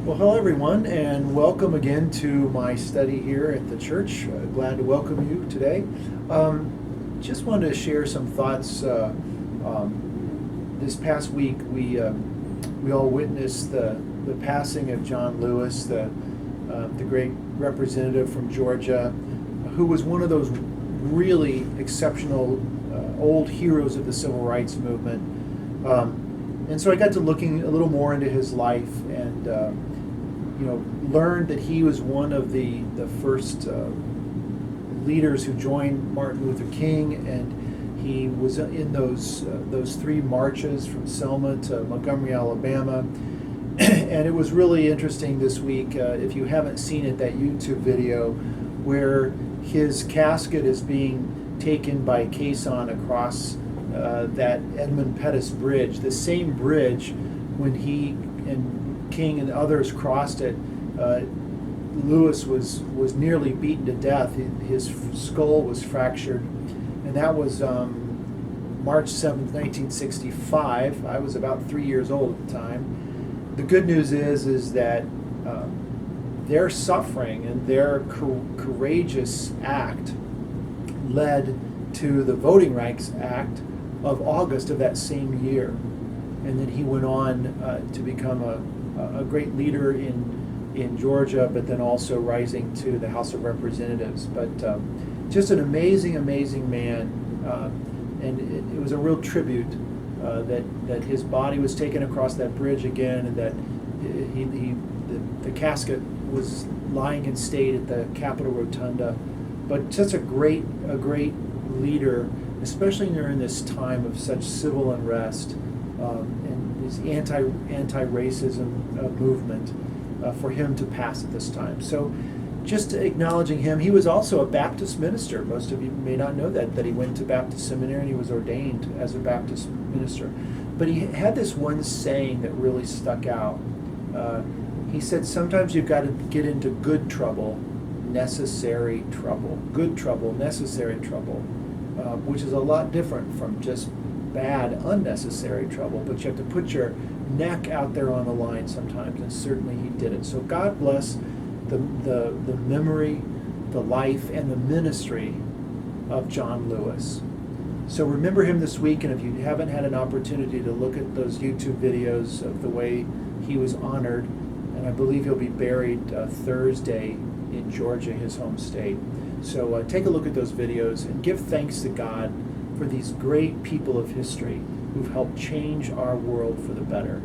Well, hello everyone, and welcome again to my study here at the church. Glad to welcome you today. Just wanted to share some thoughts. This past week, we all witnessed the passing of John Lewis, the great representative from Georgia, who was one of those really exceptional old heroes of the civil rights movement. And so I got to looking a little more into his life and learned that he was one of the first leaders who joined Martin Luther King, and he was in those three marches from Selma to Montgomery, Alabama. And it was really interesting this week, if you haven't seen it, that YouTube video where his casket is being taken by caisson across that Edmund Pettus Bridge, the same bridge when he and King and others crossed it. Lewis was nearly beaten to death. His skull was fractured, and that was March 7th, 1965. I was about 3 years old at the time. The good news is that their suffering and their courageous act led to the Voting Rights Act of August of that same year, and then he went on to become a great leader in Georgia, but then also rising to the House of Representatives. But just an amazing man, and it was a real tribute that his body was taken across that bridge again, and that the casket was lying in state at the Capitol Rotunda. But just a great leader, especially during this time of such civil unrest and this anti-racism movement, for him to pass at this time. So just acknowledging him. He was also a Baptist minister. Most of you may not know that he went to Baptist seminary and he was ordained as a Baptist minister. But he had this one saying that really stuck out. He said, sometimes you've got to get into good trouble, necessary trouble. Good trouble, necessary trouble, which is a lot different from just bad, unnecessary trouble. But you have to put your neck out there on the line sometimes, and certainly he did it. So God bless the memory, the life, and the ministry of John Lewis. So remember him this week, and if you haven't had an opportunity to look at those YouTube videos of the way he was honored, and I believe he'll be buried Thursday in Georgia, his home state. So take a look at those videos and give thanks to God for these great people of history who've helped change our world for the better,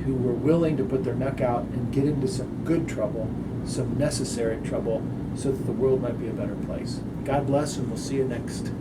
who were willing to put their neck out and get into some good trouble, some necessary trouble, so that the world might be a better place. God bless, and we'll see you next